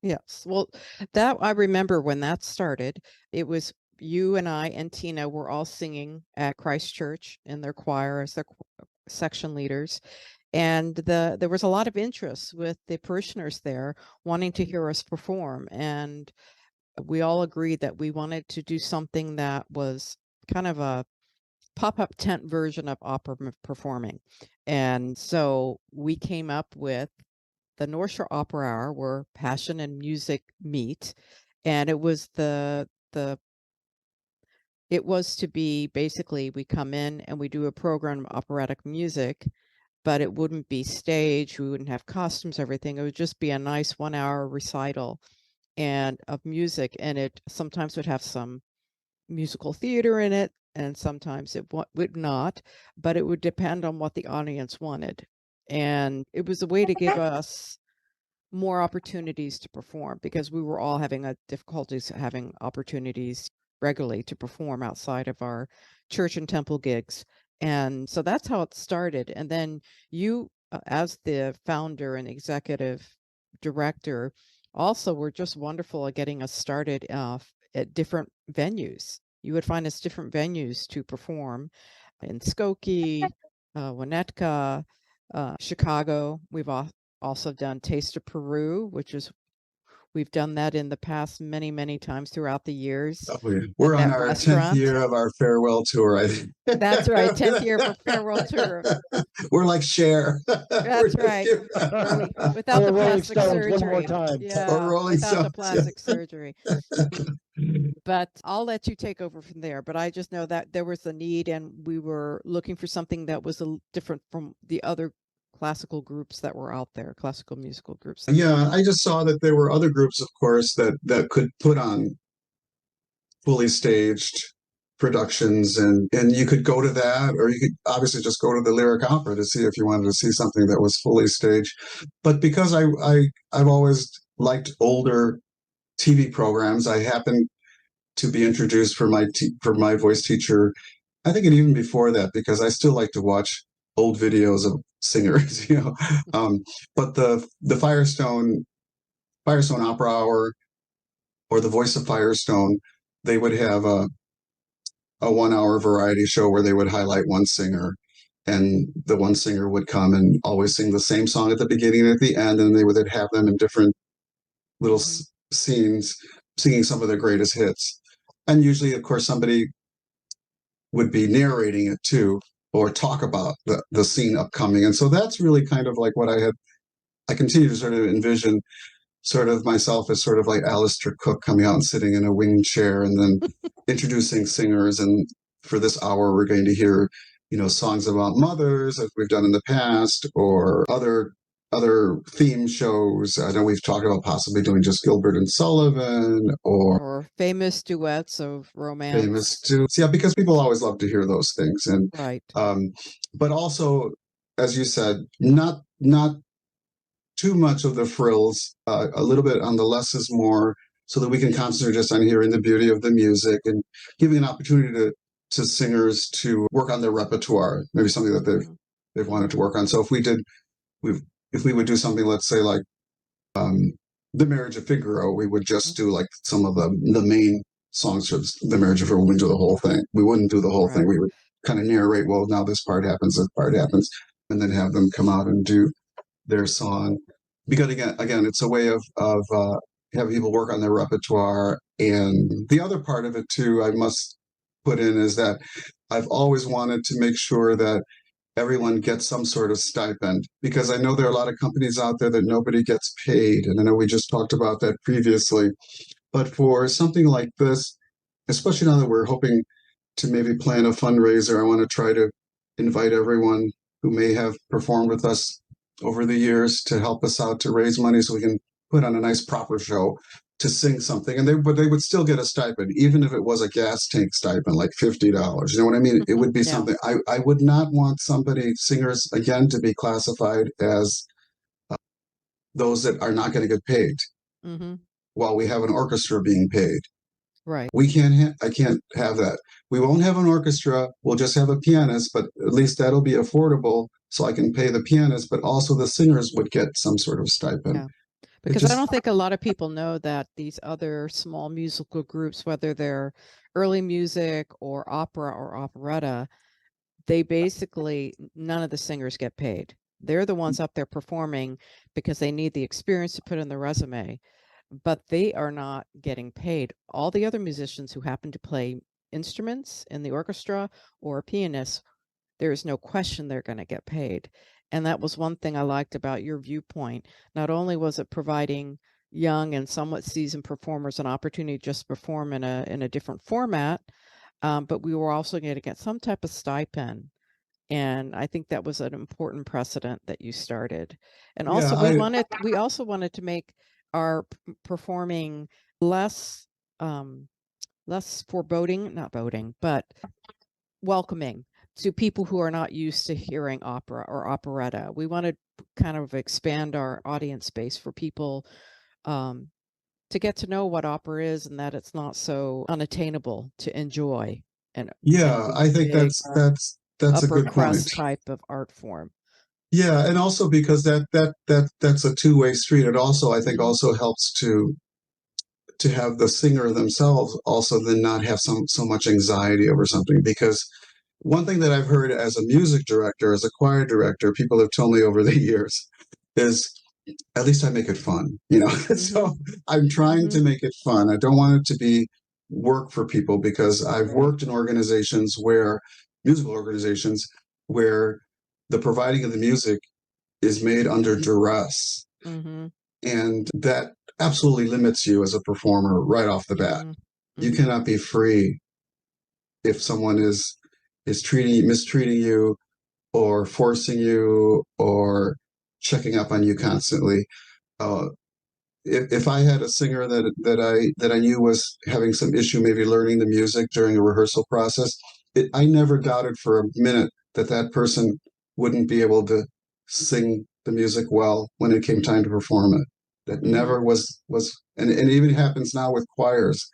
Yes. Well, that I remember when that started, it was you and I and Tina were all singing at Christ Church in their choir as their section leaders. And there was a lot of interest with the parishioners there wanting to hear us perform. And we all agreed that we wanted to do something that was kind of a pop-up tent version of opera performing. And so we came up with the North Shore Opera Hour, where passion and music meet. And it was it was to be basically, we come in and we do a program of operatic music, but it wouldn't be staged. We wouldn't have costumes, everything. It would just be a nice 1-hour recital of music. And it sometimes would have some musical theater in it, and sometimes it would not, but it would depend on what the audience wanted. And it was a way to give us more opportunities to perform because we were all having difficulties having opportunities regularly to perform outside of our church and temple gigs. And so that's how it started. And then you, as the founder and executive director, also were just wonderful at getting us started at different venues. You would find us different venues to perform in Skokie, Winnetka, Chicago. We've also done Taste of Peru, we've done that in the past many, many times throughout the years. We're on our 10th year of our farewell tour, I think. That's right, 10th year of our farewell tour. We're like Cher. That's right. Without the plastic surgery. One more time. Yeah, or Rolling without Stones, the plastic surgery. But I'll let you take over from there. But I just know that there was a need, and we were looking for something that was different from the other classical groups that were out there, classical musical groups. Yeah, I just saw that there were other groups, of course, that could put on fully staged productions, and you could go to that, or you could obviously just go to the Lyric Opera to see if you wanted to see something that was fully staged. But because I've always liked older TV programs, I happened to be introduced for my voice teacher, I think, and even before that, because I still like to watch old videos of singers, but the Firestone Opera Hour or the Voice of Firestone, they would have a 1 hour variety show where they would highlight one singer, and the one singer would come and always sing the same song at the beginning and at the end, and they would have them in different little scenes singing some of their greatest hits. And usually, of course, somebody would be narrating it too, or talk about the scene upcoming. And so that's really kind of like what I continue to sort of envision sort of myself as sort of like Alistair Cook coming out and sitting in a wing chair and then introducing singers. And for this hour, we're going to hear, songs about mothers, as we've done in the past, or other theme shows. I know we've talked about possibly doing just Gilbert and Sullivan, or famous duets of romance. Famous duets, yeah, because people always love to hear those things. And right. But also, as you said, not too much of the frills, a little bit on the less is more, so that we can concentrate just on hearing the beauty of the music and giving an opportunity to singers to work on their repertoire, maybe something that they've wanted to work on. So if we would do something, let's say like The Marriage of Figaro, we would just do like some of the main songs for The Marriage of Figaro. We wouldn't do the whole thing. We wouldn't do the whole thing. We would kind of narrate, well, now this part happens, and then have them come out and do their song. Because again, it's a way of having people work on their repertoire. And the other part of it too, I must put in, is that I've always wanted to make sure that everyone gets some sort of stipend, because I know there are a lot of companies out there that nobody gets paid. And I know we just talked about that previously. But for something like this, especially now that we're hoping to maybe plan a fundraiser, I want to try to invite everyone who may have performed with us over the years to help us out to raise money so we can put on a nice proper show to sing something. But they would still get a stipend, even if it was a gas tank stipend, like $50. You know what I mean? It would be something. I would not want singers, again, to be classified as those that are not going to get paid while we have an orchestra being paid. Right. I can't have that. We won't have an orchestra. We'll just have a pianist, but at least that'll be affordable, so I can pay the pianist, but also the singers would get some sort of stipend. Yeah. Because I don't think a lot of people know that these other small musical groups, whether they're early music or opera or operetta, they basically, none of the singers get paid. They're the ones up there performing because they need the experience to put in the resume, but they are not getting paid. All the other musicians who happen to play instruments in the orchestra or pianists, there is no question they're going to get paid. And that was one thing I liked about your viewpoint. Not only was it providing young and somewhat seasoned performers an opportunity to just perform in a different format, but we were also going to get some type of stipend. And I think that was an important precedent that you started. And also, we also wanted to make our performing less foreboding, but welcoming to people who are not used to hearing opera or operetta. We want to kind of expand our audience base for people to get to know what opera is, and that it's not so unattainable to enjoy. And I think that's a good point. Type of art form. Yeah, and also because that's a two-way street. It also, I think, also helps to have the singer themselves also then not have so much anxiety over something. Because one thing that I've heard as a music director, as a choir director, people have told me over the years is, at least I make it fun, So I'm trying to make it fun. I don't want it to be work for people, because I've worked in musical organizations where the providing of the music is made under duress. And that absolutely limits you as a performer right off the bat. You cannot be free if someone is mistreating you or forcing you or checking up on you constantly. If I had a singer that I knew was having some issue maybe learning the music during a rehearsal process, I never doubted for a minute that person wouldn't be able to sing the music well when it came time to perform it. That never was, and it even happens now with choirs.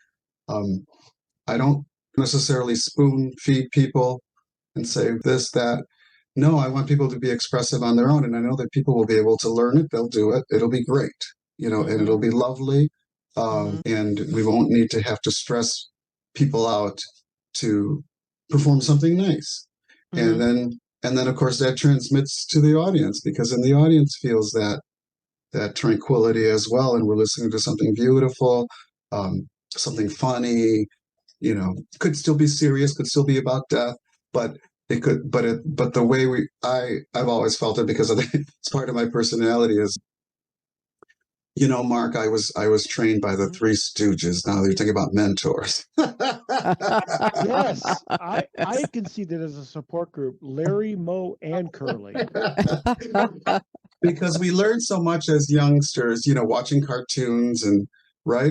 I don't necessarily spoon feed people and say this, that. No, I want people to be expressive on their own, and I know that people will be able to learn it. They'll do it. It'll be great, and it'll be lovely. And we won't need to have to stress people out to perform something nice. Mhm. And then of course that transmits to the audience, because then the audience feels that tranquility as well, and we're listening to something beautiful, something funny, could still be serious, could still be about death, but it could, but the way I've always felt it, because it's part of my personality, is, Mark, I was trained by the Three Stooges. Now you're talking about mentors. Yes, I can see that as a support group, Larry, Moe, and Curly. Because we learn so much as youngsters, watching cartoons and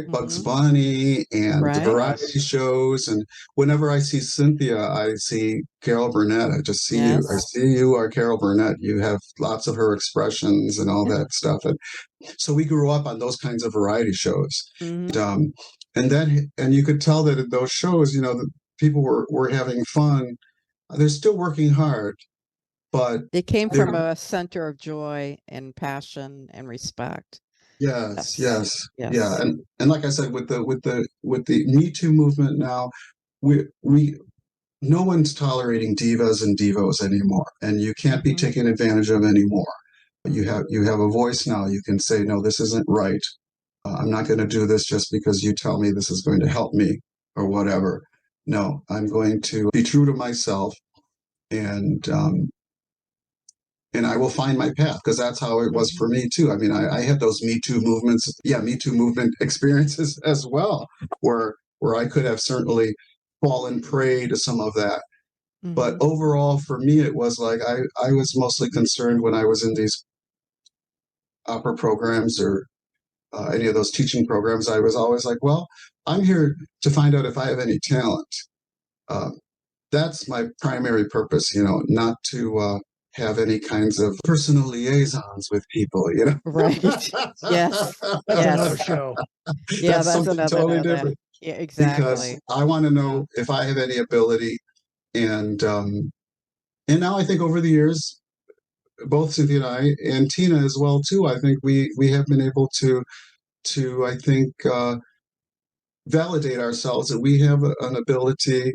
Bugs Bunny and Right. variety shows. And whenever I see Cynthia, I see Carol Burnett. I just see you. I Yes. see you are Carol Burnett. You have lots of her expressions and all that stuff. And so we grew up on those kinds of variety shows. Mhm. And you could tell that in those shows, the people were having fun. They're still working hard, but They came they're from a center of joy and passion and respect. yes, Yes. yeah, Yes. and like I said, with the Me Too movement now, we no one's tolerating divas and divos anymore, and you can't be Mhm. taken advantage of anymore. You Mhm. have a voice now. You can say, no, this isn't right. I'm not going to do this just because you tell me this is going to help me or whatever. No, I'm going to be true to myself, and I will find my path, because that's how it was for me too. I mean, I had those Me Too movements, Me Too movement experiences as well, where I could have certainly fallen prey to some of that. But Mhm. overall, for me, it was like I was mostly concerned when I was in these opera programs or any of those teaching programs. I was always like, well, I'm here to find out if I have any talent. Um, that's my primary purpose, not to have any kinds of personal liaisons with people. Right. Yes. That's another Yes. show. Yeah, That's that's something another totally that. different, Yeah, because exactly. I want to Yeah. know if I have any ability. And now I think over the years, both Cynthia and I, and Tina as well too, I think we have been able to I think validate ourselves that we have an ability,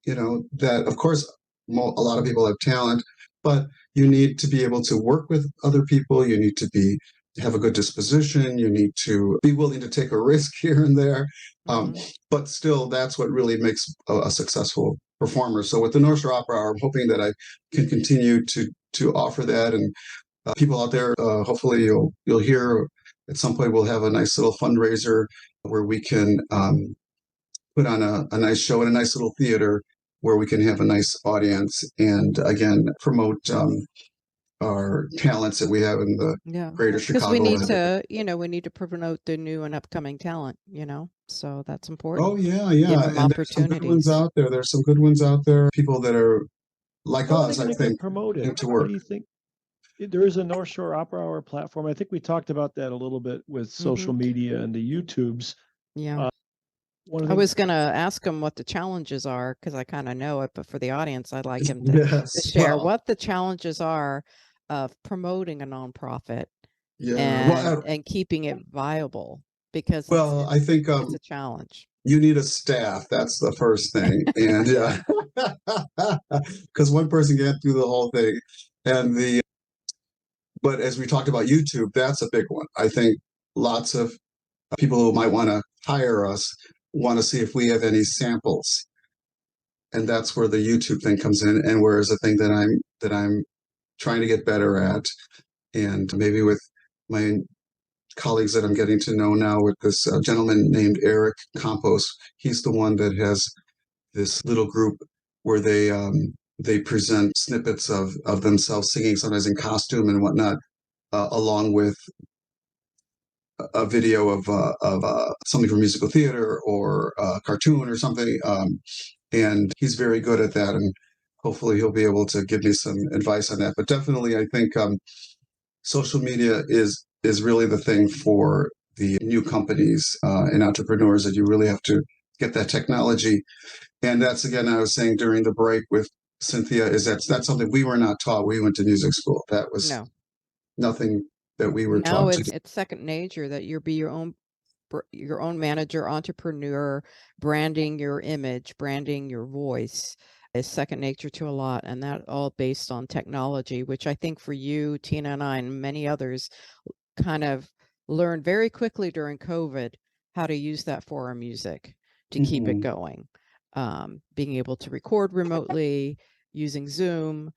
that of course a lot of people have talent, but you need to be able to work with other people. You need to have a good disposition. You need to be willing to take a risk here and there. Mhm. But still, that's what really makes a successful performer. So with the North Shore Opera, I'm hoping that I can continue to offer that. And people out there, hopefully you'll hear at some point we'll have a nice little fundraiser where we can put on a nice show in a nice little theater where we can have a nice audience and again promote our talents that we have in the Yeah. greater Because we Chicago need area. to, we need to promote the new and upcoming talent. So that's important. Oh yeah, Give yeah, them and there's some good ones opportunities. out there. There's some good ones out there. People that are like How are they us, going I to get think, promoted? into How work. do you think? There is a North Shore Opera Hour platform. I think we talked about that a little bit with social Mhm. media and the YouTubes. Yeah. One of I the was gonna ask him what the challenges are, because I kinda know it, but for the audience, I'd like him to Yes, share what the challenges are of promoting a nonprofit yeah. and keeping it viable, because Well, I think it's a challenge. you need a staff. That's the first thing, and yeah, because one person can't do the whole thing. And but as we talked about YouTube, that's a big one. I think lots of people who might want to hire us want to see if we have any samples, and that's where the YouTube thing comes in, and where is the thing that I'm trying to get better at, and maybe with my colleagues that I'm getting to know now, with this gentleman named Eric Campos. He's the one that has this little group where they present snippets of themselves singing, sometimes in costume and whatnot, along with a video of something from musical theater or a cartoon or something. And he's very good at that, and hopefully he'll be able to give me some advice on that. But definitely, I think social media is really the thing for the new companies and entrepreneurs, that you really have to get that technology. And that's, again, I was saying during the break with Cynthia, is that's something we were not taught. We went to music school. That was No. nothing that we were Now taught to do. it's second nature that you be your own your own manager, entrepreneur, branding your image, branding your voice is second nature to a lot, and that all based on technology, which I think for you, Tina and I, and many others kind of learned very quickly during COVID how to use that for our music to keep it going. Being able to record remotely, using Zoom,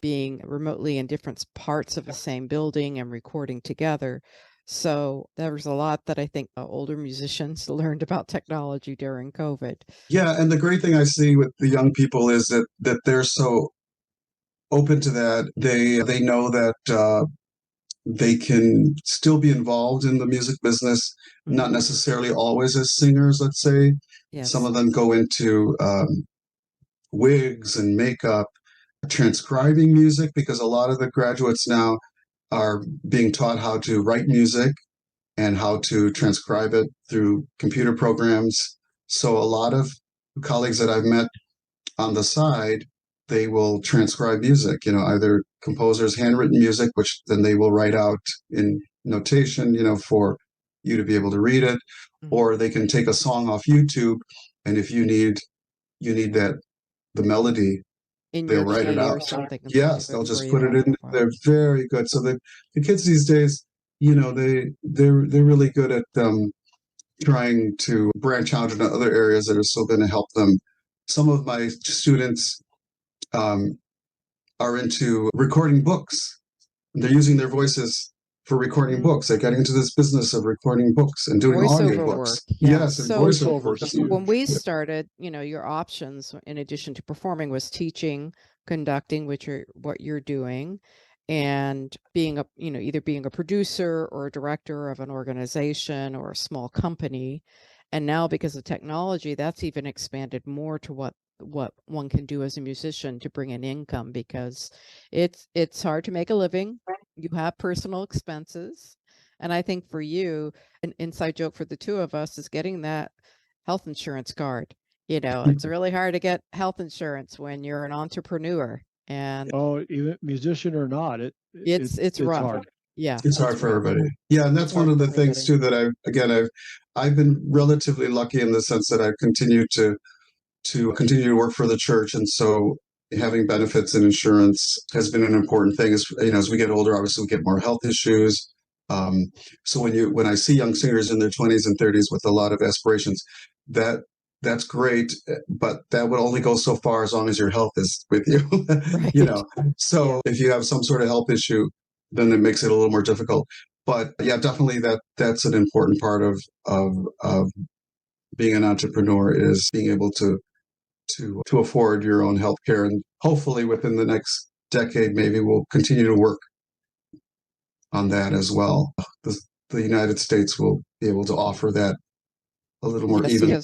being remotely in different parts of the same building and recording together. So there was a lot that I think older musicians learned about technology during COVID. Yeah, and the great thing I see with the young people is that they're so open to that. They know that they can still be involved in the music business, not necessarily always as singers, let's say. Yes. Some of them go into wigs and makeup, transcribing music, because a lot of the graduates now are being taught how to write music and how to transcribe it through computer programs. So a lot of colleagues that I've met on the side, they will transcribe music, either composers' handwritten music, which then they will write out in notation, for you to be able to read it, or they can take a song off YouTube, and if you need the melody, in they'll your write it key or out. something. Yes, they'll just put it in. They're very good. So the kids these days, they're really good at trying to branch out into other areas that are still going to help them. Some of my students are into recording books. They're using their voices for recording books. They're getting into this business of recording books and doing audio books. Yes, and voiceover. When we started, your options in addition to performing was teaching, conducting, what you're doing, and being either being a producer or a director of an organization or a small company. And now, because of technology, that's even expanded more to what one can do as a musician to bring in income, because it's hard to make a living. You have personal expenses. And I think for you, an inside joke for the two of us is getting that health insurance card. It's really hard to get health insurance when you're an entrepreneur. And even musician or not, it's rough. Hard. Yeah, it's hard for everybody. Yeah, and that's one of the things too that I've been relatively lucky in the sense that I've continued to continue to work for the church, and so having benefits and insurance has been an important thing. As we get older, obviously we get more health issues. So when I see young singers in their 20s and 30s with a lot of aspirations, that's great, but that would only go so far as long as your health is with you. Right. So if you have some sort of health issue, then it makes it a little more difficult. But yeah, definitely that's an important part of being an entrepreneur, is being able to afford your own health care. And hopefully within the next decade, maybe we'll continue to work on that as well. The United States will be able to offer that a little more even.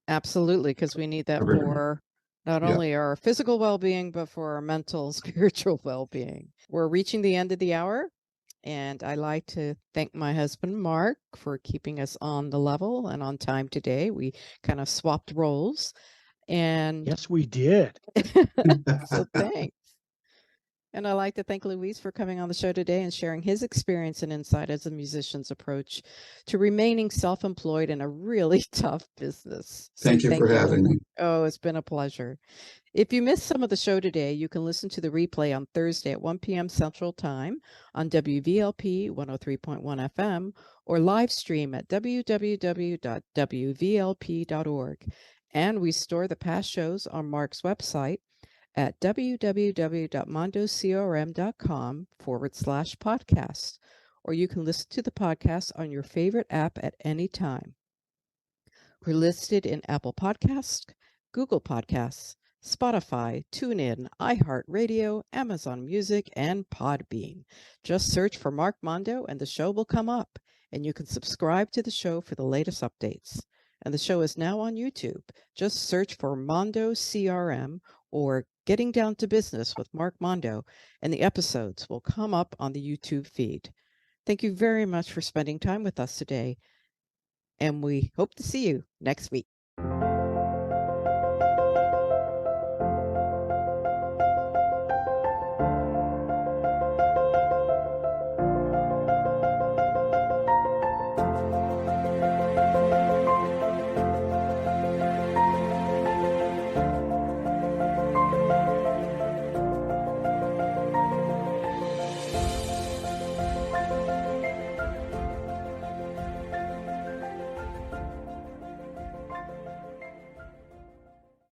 Absolutely, because we need that for not only our physical well-being, but for our mental, spiritual well-being. We're reaching the end of the hour, and I like to thank my husband, Mark, for keeping us on the level and on time today. We kind of swapped roles. And yes, we did. So thanks. And I'd like to thank Luis for coming on the show today and sharing his experience and insight as a musician's approach to remaining self-employed in a really tough business. Thank you for having me. Oh, it's been a pleasure. If you missed some of the show today, you can listen to the replay on Thursday at 1 p.m. Central Time on WVLP 103.1 FM or live stream at www.wvlp.org. And we store the past shows on Mark's website at www.mondocrm.com/podcast, or you can listen to the podcast on your favorite app at any time. We're listed in Apple Podcasts, Google Podcasts, Spotify, TuneIn, iHeartRadio, Amazon Music, and Podbean. Just search for Mark Mondo and the show will come up, and you can subscribe to the show for the latest updates. And the show is now on YouTube. Just search for Mondo CRM or Getting Down to Business with Mark Mondo, and the episodes will come up on the YouTube feed. Thank you very much for spending time with us today, and we hope to see you next week.